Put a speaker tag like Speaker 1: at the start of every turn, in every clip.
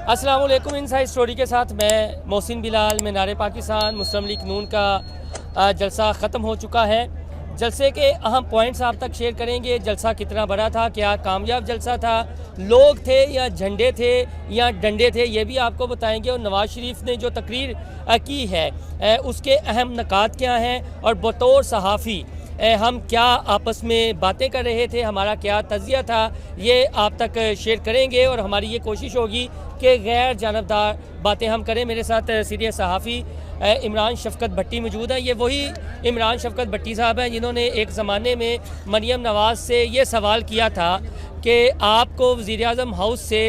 Speaker 1: السلام علیکم. Inside story کے ساتھ میں محسن بلال. مینار پاکستان مسلم لیگ نون کا جلسہ ختم ہو چکا ہے. جلسے کے اہم پوائنٹس آپ تک شیئر کریں گے. جلسہ کتنا بڑا تھا, کیا کامیاب جلسہ تھا, لوگ تھے یا جھنڈے تھے یا ڈنڈے تھے, یہ بھی آپ کو بتائیں گے. اور نواز شریف نے جو تقریر کی ہے اس کے اہم نکات کیا ہیں, اور بطور صحافی ہم کیا آپس میں باتیں کر رہے تھے, ہمارا کیا تجزیہ تھا, یہ آپ تک شیئر کریں گے. اور ہماری یہ کوشش ہوگی کہ غیر جانبدار باتیں ہم کریں. میرے ساتھ سینئر صحافی عمران شفقت بھٹی موجود ہیں. یہ وہی عمران شفقت بھٹی صاحب ہیں جنہوں نے ایک زمانے میں مریم نواز سے یہ سوال کیا تھا کہ آپ کو وزیراعظم ہاؤس سے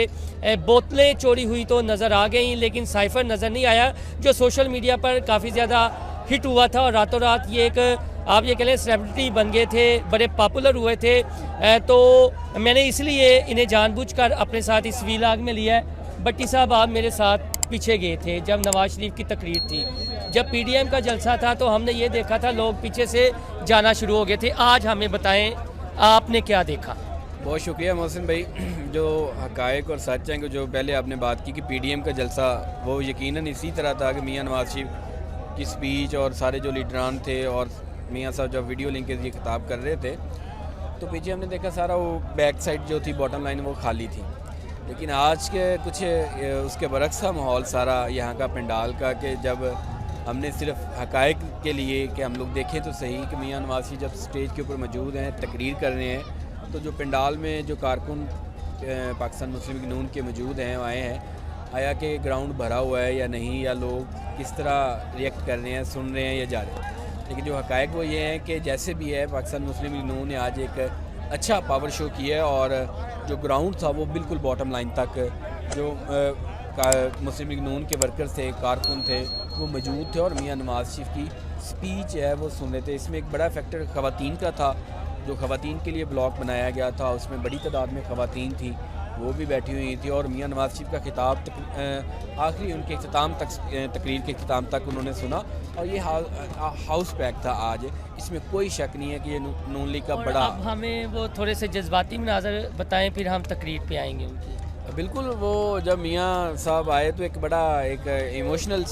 Speaker 1: بوتلیں چوری ہوئی تو نظر آ گئیں لیکن سائفر نظر نہیں آیا, جو سوشل میڈیا پر کافی زیادہ ہٹ ہوا تھا. اور راتوں رات یہ ایک آپ یہ کہہ لیں سیلیبریٹی بن گئے تھے, بڑے پاپولر ہوئے تھے. تو میں نے اس لیے انہیں جان بوجھ کر اپنے ساتھ اس ویلاگ میں لیا ہے. بٹی صاحب, آپ میرے ساتھ پیچھے گئے تھے جب نواز شریف کی تقریر تھی. جب پی ڈی ایم کا جلسہ تھا تو ہم نے یہ دیکھا تھا لوگ پیچھے سے جانا شروع ہو گئے تھے. آج ہمیں بتائیں آپ نے کیا دیکھا.
Speaker 2: بہت شکریہ محسن بھائی. جو حقائق اور سچ ہیں کہ جو پہلے آپ نے بات کی کہ پی ڈی ایم کا جلسہ وہ یقیناً اسی طرح تھا کہ میاں نواز شریف کی سپیچ اور سارے جو لیڈران تھے اور میاں صاحب جب ویڈیو لنک کے ذریعے خطاب کر رہے تھے تو پیچھے ہم نے دیکھا سارا وہ بیک سائڈ جو تھی باٹم لائن وہ خالی تھی. لیکن آج کے کچھ اس کے برعکس تھا ماحول سارا یہاں کا پنڈال کا, کہ جب ہم نے صرف حقائق کے لیے کہ ہم لوگ دیکھیں تو صحیح کہ میاں نواز شریف جب سٹیج کے اوپر موجود ہیں تقریر کر رہے ہیں تو جو پنڈال میں جو کارکن پاکستان مسلم لیگ نون کے موجود ہیں آئے ہیں, آیا کہ گراؤنڈ بھرا ہوا ہے یا نہیں, یا لوگ کس طرح ریئیکٹ کر رہے ہیں, سن رہے ہیں یا جا رہے ہیں. لیکن جو حقائق وہ یہ ہیں کہ جیسے بھی ہے پاکستان مسلم لیگ نون نے آج ایک اچھا پاور شو کیا ہے, اور جو گراؤنڈ تھا وہ بالکل باٹم لائن تک جو مسلم لیگ نون کے ورکرز تھے, کارکن تھے, وہ موجود تھے اور میاں نواز شریف کی سپیچ ہے وہ سن رہے تھے. اس میں ایک بڑا فیکٹر خواتین کا تھا, جو خواتین کے لیے بلاک بنایا گیا تھا اس میں بڑی تعداد میں خواتین تھیں, وہ بھی بیٹھی ہوئی تھی. اور میاں نواز شریف کا خطاب آخری ان کے اختتام تک, تقریر کے اختتام تک انہوں نے سنا, اور یہ ہاؤس پیک تھا آج. اس میں کوئی شک نہیں ہے کہ یہ نون لیگ کا بڑا.
Speaker 1: اب ہمیں وہ تھوڑے سے جذباتی مناظر بتائیں, پھر ہم تقریر پہ آئیں گے ان کی.
Speaker 2: بالکل, وہ جب میاں صاحب آئے تو ایک بڑا ایک ایموشنل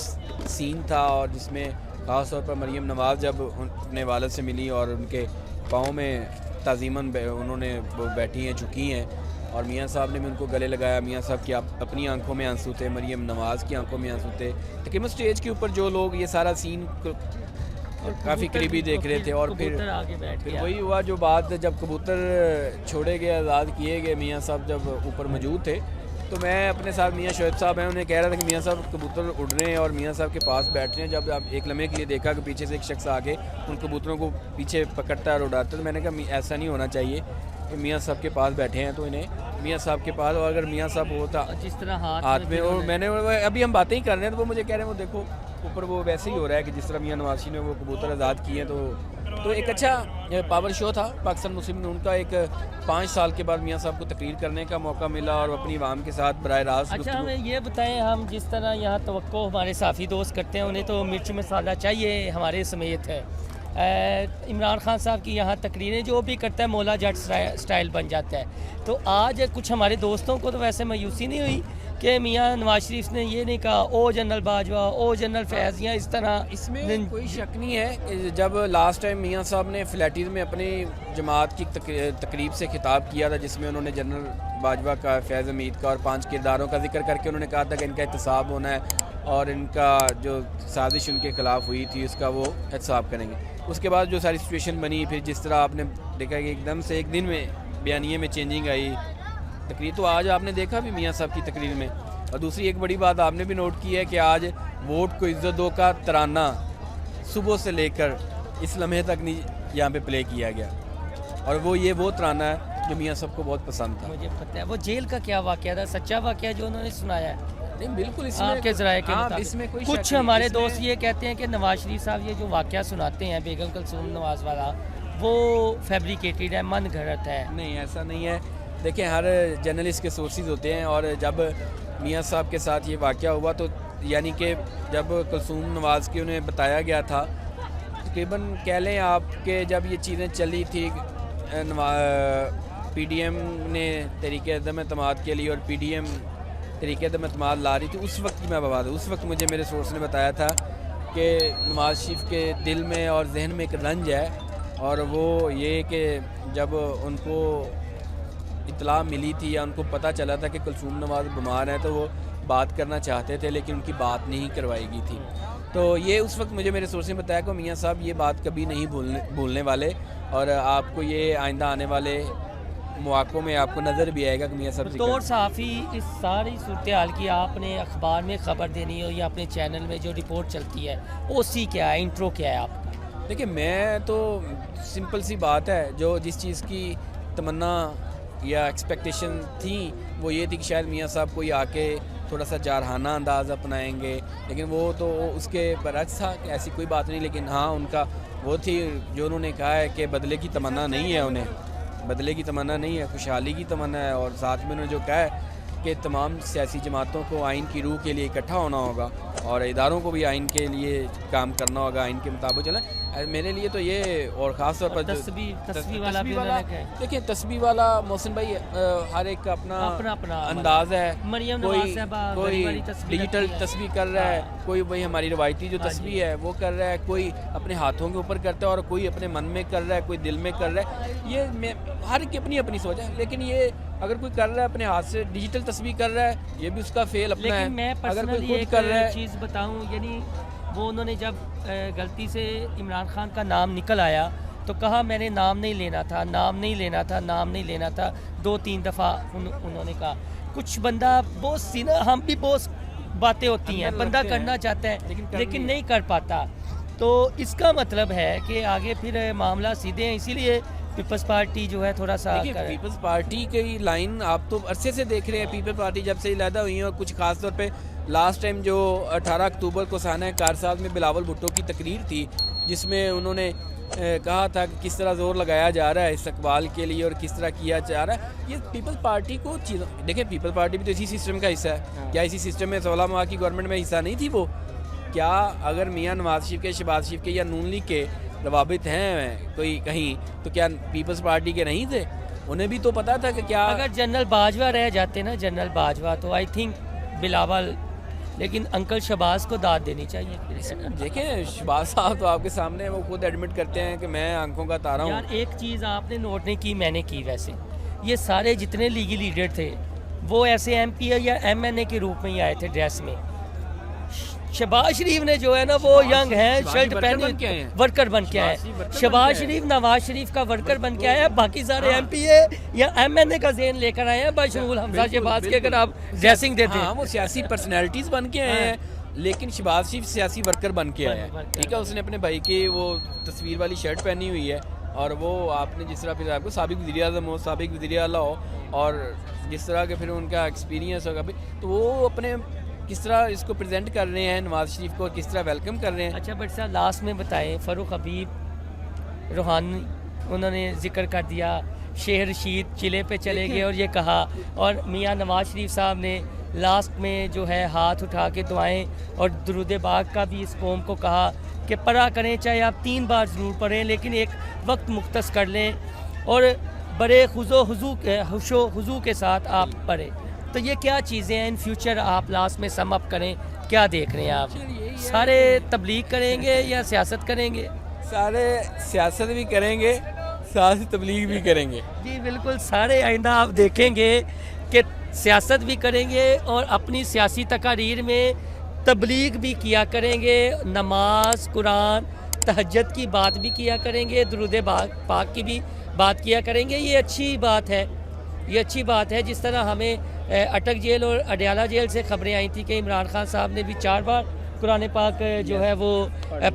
Speaker 2: سین تھا, اور جس میں خاص طور پر مریم نواز جب اپنے والد سے ملی اور ان کے پاؤں میں تعظیماً انہوں نے وہ بیٹھی ہیں, جھکی ہیں, اور میاں صاحب نے بھی ان کو گلے لگایا. میاں صاحب کی اپنی آنکھوں میں آنسو تھے, مریم نواز کی آنکھوں میں آنسو تھے. تقریباً اسٹیج کے اوپر جو لوگ یہ سارا سین کافی قریبی دیکھ رہے تھے. اور پھر وہی ہوا جو بات جب کبوتر چھوڑے گئے, آزاد کیے گئے, میاں صاحب جب اوپر موجود تھے تو میں اپنے ساتھ میاں شعیب صاحب ہیں انہیں کہہ رہا تھا کہ میاں صاحب کبوتر اڑ رہے ہیں اور میاں صاحب کے پاس بیٹھ رہے ہیں. جب آپ ایک لمحے کے لیے دیکھا کہ پیچھے سے ایک شخص آگے ان کبوتروں کو پیچھے پکڑتا ہے اور اڑاتا ہے, تو میں نے کہا ایسا نہیں ہونا چاہیے کہ میاں صاحب کے پاس بیٹھے ہیں تو انہیں میاں صاحب کے پاس, اور اگر میاں صاحب ہوتا
Speaker 1: جس طرح
Speaker 2: ہاتھ میں, اور میں نے ابھی ہم باتیں ہی کر رہے ہیں تو وہ مجھے کہہ رہے ہیں وہ دیکھو اوپر وہ ویسے ہی ہو رہا ہے کہ جس طرح میاں نواز شریف نے وہ کبوتر آزاد کیے ہیں. تو ایک اچھا پاور شو تھا پاکستان مسلم لیگ نون کا. ایک 5 سال کے بعد میاں صاحب کو تقریر کرنے کا موقع ملا اور اپنی عوام کے ساتھ براہ راست.
Speaker 1: اچھا, ہمیں یہ بتائیں, ہم جس طرح یہاں توقع ہمارے صحافی دوست کرتے ہیں انہیں تو مرچ مسالہ چاہیے, ہمارے سمیت ہے. عمران خان صاحب کی یہاں تقریریں جو بھی کرتا ہے مولا جٹ سٹائل بن جاتا ہے. تو آج کچھ ہمارے دوستوں کو تو ویسے مایوسی نہیں ہوئی کہ میاں نواز شریف نے یہ نہیں کہا او جنرل باجوہ, او جنرل فیض, یا اس طرح.
Speaker 2: اس میں کوئی شک نہیں ہے کہ جب لاسٹ ٹائم میاں صاحب نے فلیٹیز میں اپنی جماعت کی تقریب سے خطاب کیا تھا جس میں انہوں نے جنرل باجوہ کا, فیض حمید کا اور 5 کرداروں کا ذکر کر کے انہوں نے کہا تھا کہ ان کا احتساب ہونا ہے اور ان کا جو سازش ان کے خلاف ہوئی تھی اس کا وہ احتساب کریں گے. اس کے بعد جو ساری سچویشن بنی, پھر جس طرح آپ نے دیکھا کہ ایک دم سے ایک دن میں بیانیے میں چینجنگ آئی تقریر, تو آج آپ نے دیکھا بھی میاں صاحب کی تقریر میں. اور دوسری ایک بڑی بات آپ نے بھی نوٹ کی ہے کہ آج ووٹ کو عزت دو کا ترانہ صبح سے لے کر اس لمحے تک نہیں یہاں پہ پلے کیا گیا, اور وہ ترانہ ہے جو میاں صاحب کو بہت پسند تھا.
Speaker 1: مجھے پتہ ہے وہ جیل کا کیا واقعہ تھا, سچا واقعہ جو انہوں نے سنایا ہے.
Speaker 2: نہیں بالکل, اس
Speaker 1: آپ کے ذرائع کے
Speaker 2: اس میں کوئی
Speaker 1: کچھ ہمارے دوست یہ کہتے ہیں کہ نواز شریف صاحب یہ جو واقعہ سناتے ہیں بیگم کلثوم نواز والا وہ فیبریکیٹڈ ہے, من گھڑت ہے.
Speaker 2: نہیں, ایسا نہیں ہے. دیکھیں, ہر جرنلسٹ کے سورسز ہوتے ہیں, اور جب میاں صاحب کے ساتھ یہ واقعہ ہوا تو یعنی کہ جب کلثوم نواز کی انہیں بتایا گیا تھا تقریباً کہہ لیں آپ کہ جب یہ چیزیں چلی تھی پی ڈی ایم نے تحریک عدم اعتماد کے لیے اور پی ڈی ایم طریقے عدم اعتماد لا رہی تھی، اس وقت کی میں بات ہے. اس وقت مجھے میرے سورس نے بتایا تھا کہ نواز شریف کے دل میں اور ذہن میں ایک رنج ہے، اور وہ یہ کہ جب ان کو اطلاع ملی تھی یا ان کو پتہ چلا تھا کہ کلثوم نواز بیمار ہیں تو وہ بات کرنا چاہتے تھے لیکن ان کی بات نہیں کروائی گئی تھی. تو یہ اس وقت مجھے میرے سورس نے بتایا کہ میاں صاحب یہ بات کبھی نہیں بھولنے والے، اور آپ کو یہ آئندہ آنے والے مواقعوں میں آپ کو نظر بھی آئے گا کہ میاں صاحب
Speaker 1: بطور صحافی اس ساری صورتحال کی آپ نے اخبار میں خبر دینی ہو یا اپنے چینل میں جو رپورٹ چلتی ہے او سی کیا ہے، انٹرو کیا ہے آپ کا؟
Speaker 2: دیکھیں میں تو سمپل سی بات ہے، جو جس چیز کی تمنا یا ایکسپیکٹیشن تھی وہ یہ تھی کہ شاید میاں صاحب کوئی آ کے تھوڑا سا جارحانہ انداز اپنائیں گے، لیکن وہ تو اس کے برعکس تھا کہ ایسی کوئی بات نہیں. لیکن ہاں ان کا وہ تھی جو انہوں نے کہا ہے کہ بدلے کی تمنا نہیں ہے، انہیں بدلے کی تمنا نہیں ہے، خوشحالی کی تمنا ہے. اور ساتھ میں انہوں نے جو کہا ہے کہ تمام سیاسی جماعتوں کو آئین کی روح کے لیے اکٹھا ہونا ہوگا اور اداروں کو بھی آئین کے لیے کام کرنا ہوگا، آئین کے مطابق چلیں. میرے لیے تو یہ اور خاص طور پر
Speaker 1: تسبیح والا
Speaker 2: دیکھیں تسبیح والا محسن بھائی ہر ایک کا اپنا انداز ہے. کوئی ڈیجیٹل تسبیح کر رہا ہے، کوئی وہی ہماری روایتی جو تسبیح ہے وہ کر رہا ہے، کوئی اپنے ہاتھوں کے اوپر کرتا ہے اور کوئی اپنے من میں کر رہا ہے، کوئی دل میں کر رہا ہے. یہ ہر ایک کی اپنی سوچ ہے. لیکن یہ اگر کوئی کر رہا ہے اپنے ہاتھ سے ڈیجیٹل تسبیح کر رہا ہے یہ بھی اس کا فیل اپنا ہے.
Speaker 1: لیکن میں پرسنلی ایک چیز بتاؤں، یعنی وہ انہوں نے جب غلطی سے عمران خان کا نام نکل آیا تو کہا میں نے نام نہیں لینا تھا، نام نہیں لینا تھا، نام نہیں لینا تھا. 2-3 دفعہ انہوں نے کہا. کچھ بندہ بہت سی نا، ہم بھی بہت باتیں ہوتی ہیں، بندہ کرنا چاہتا ہے لیکن نہیں کر پاتا. تو اس کا مطلب ہے کہ آگے پھر معاملہ سیدھے ہیں. اسی لیے پیپلز پارٹی جو ہے تھوڑا سا
Speaker 2: پیپلز پارٹی کی لائن آپ تو عرصے سے دیکھ رہے ہیں. پیپلز پارٹی جب سے علیحدہ ہوئی ہیں، اور کچھ خاص طور پہ لاسٹ ٹائم جو 18 اکتوبر کو سانحہ کارساز میں بلاول بھٹو کی تقریر تھی جس میں انہوں نے کہا تھا کہ کس طرح زور لگایا جا رہا ہے استقبال کے لیے اور کس طرح کیا جا رہا ہے. یہ پیپلز پارٹی کو چیزوں دیکھیں، پیپلز پارٹی بھی تو اسی سسٹم کا حصہ ہے. کیا اسی سسٹم میں 16 ماہ کی گورنمنٹ میں حصہ نہیں تھی وہ؟ کیا اگر میاں نواز شریف کے، شہباز شریف کے یا نون لیگ کے روابط ہیں کوئی کہیں تو کیا پیپلز پارٹی کے نہیں تھے؟ انہیں بھی تو پتا تھا کہ کیا
Speaker 1: اگر جنرل باجوہ رہ جاتے نا، جنرل باجوہ، تو آئی تھنک بلاول، لیکن انکل شہباز کو داد دینی چاہیے.
Speaker 2: دیکھیں شہباز صاحب تو آپ کے سامنے وہ خود ایڈمٹ کرتے ہیں کہ میں آنکھوں کا تارا ہوں.
Speaker 1: یار ایک چیز آپ نے نوٹ نہیں کی، میں نے کی. ویسے یہ سارے جتنے لیگی لیڈر تھے وہ ایسے ایم پی یا ایم این اے کے روپ میں ہی آئے تھے ڈریس میں. شہباز شریف نے جو ہے نا وہ ینگ ہیں، شرٹ پہنے ورکر بن کے آئے. شہباز شریف نواز شریف کا ورکر بن کے آیا. باقی سارے ایم پی اے یا ایم این اے کا ذہن لے کر آئے ہیں بشمول حمزہ شہباز کے. اگر آپ ڈریسنگ دیتے ہیں
Speaker 2: وہ سیاسی پرسنالٹیز بن کے آئے ہیں، لیکن شہباز شریف سیاسی ورکر بن کے آئے ہیں. ٹھیک ہے، اس نے اپنے بھائی کی وہ تصویر والی شرٹ پہنی ہوئی ہے، اور وہ آپ نے جس طرح پھر آپ کو سابق وزیر اعظم ہو، سابق وزیر اعلیٰ ہو، اور جس طرح کے پھر ان کا ایکسپیرینس ہوگا تو وہ اپنے کس طرح اس کو پریزنٹ کر رہے ہیں نواز شریف کو، کس طرح ویلکم کر رہے ہیں.
Speaker 1: اچھا بٹ صاحب لاسٹ میں بتائیں، فاروق حبیب روحانی انہوں نے ذکر کر دیا، شیخ رشید چلے پہ چلے گئے اور یہ کہا، اور میاں نواز شریف صاحب نے لاسٹ میں جو ہے ہاتھ اٹھا کے دعائیں اور درود باغ کا بھی اس قوم کو کہا کہ پڑھا کریں، چاہے آپ 3 بار ضرور پڑھیں لیکن ایک وقت مختص کر لیں اور بڑے خوش و خضوع کے ساتھ آپ پڑھیں. تو یہ کیا چیزیں ہیں ان فیوچر آپ لاسٹ میں سم اپ کریں، کیا دیکھ رہے ہیں آپ؟ سارے تبلیغ کریں گے یا سیاست کریں گے؟
Speaker 2: سارے سیاست بھی کریں گے، ساتھ تبلیغ بھی کریں گے.
Speaker 1: جی بالکل، سارے آئندہ آپ دیکھیں گے کہ سیاست بھی کریں گے اور اپنی سیاسی تقاریر میں تبلیغ بھی کیا کریں گے، نماز، قرآن، تہجد کی بات بھی کیا کریں گے، درود پاک کی بھی بات کیا کریں گے. یہ اچھی بات ہے، یہ اچھی بات ہے. جس طرح ہمیں اٹک جیل اور اڈیالہ جیل سے خبریں آئی تھیں کہ عمران خان صاحب نے بھی 4 بار قرآن پاک جو ہے وہ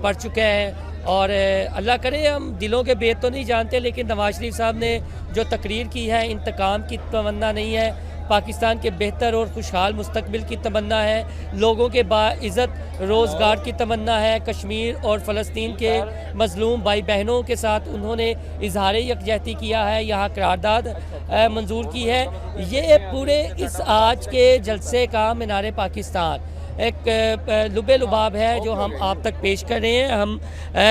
Speaker 1: پڑھ چکے ہیں. اور اللہ کرے ہم دلوں کے بید تو نہیں جانتے، لیکن نواز شریف صاحب نے جو تقریر کی ہے انتقام کی تمنا نہیں ہے، پاکستان کے بہتر اور خوشحال مستقبل کی تمنا ہے، لوگوں کے باعزت روزگار کی تمنا ہے. کشمیر اور فلسطین کے مظلوم بھائی بہنوں کے ساتھ انہوں نے اظہار یکجہتی کیا ہے، یہاں قرارداد منظور کی ہے. یہ پورے اس آج کے جلسے کا مینار پاکستان ایک لب لباب ہے جو ہم آپ تک پیش کر رہے ہیں. ہم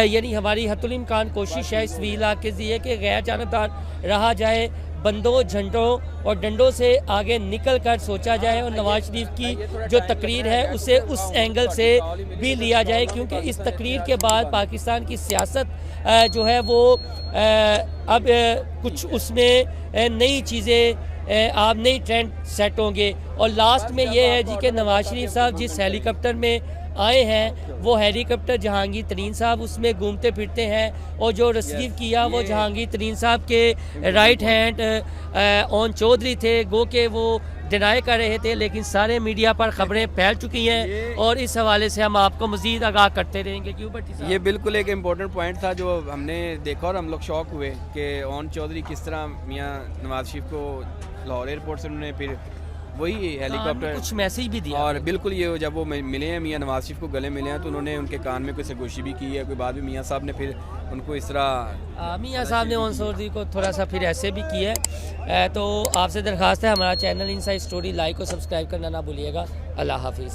Speaker 1: یعنی ہماری حتی الامکان کوشش ہے اس ویلا کے ذریعے کہ غیر جانبدار رہا جائے، بندوں جھنڈوں اور ڈنڈوں سے آگے نکل کر سوچا جائے اور نواز شریف کی جو تقریر ہے اسے اس اینگل سے بھی لیا جائے، کیونکہ اس تقریر کے بعد پاکستان کی سیاست جو ہے وہ اب کچھ اس میں نئی چیزیں آپ نئی ٹرینڈ سیٹ ہوں گے۔ اور لاسٹ میں یہ ہے جی کہ نواز شریف صاحب جس ہیلی کاپٹر میں آئے ہیں وہ ہیلی کاپٹر جہانگیر ترین صاحب اس میں گھومتے پھرتے ہیں، اور جو ریسیو کیا وہ جہانگیر ترین صاحب کے رائٹ ہینڈ اون چودھری تھے، گو کہ وہ ڈینائی کر رہے تھے، لیکن سارے میڈیا پر خبریں پھیل چکی ہیں اور اس حوالے سے ہم آپ کو مزید آگاہ کرتے رہیں گے۔ کیوں بھٹی صاحب؟
Speaker 2: یہ بالکل ایک امپورٹنٹ پوائنٹ تھا جو ہم نے دیکھا اور ہم لوگ شوق ہوئے کہ اون چودھری کس طرح میاں نواز شریف کو لاہور ایئرپورٹ سے انہوں نے پھر وہی ہیلی کاپٹر
Speaker 1: کچھ میسیج بھی دیا،
Speaker 2: اور بالکل یہ جب وہ ملے ہیں میاں نواز شریف کو گلے ملے ہیں تو انہوں نے ان کے کان میں کوئی سرگوشی بھی کی ہے، کوئی بات بھی میاں صاحب نے پھر ان کو اس طرح
Speaker 1: میاں صاحب نے اون چودھری کو تھوڑا سا پھر ایسے بھی کیا ہے۔ تو آپ سے درخواست ہے ہمارا چینل انسائیڈ اسٹوری لائک اور سبسکرائب کرنا نہ بھولیے گا۔ اللہ حافظ۔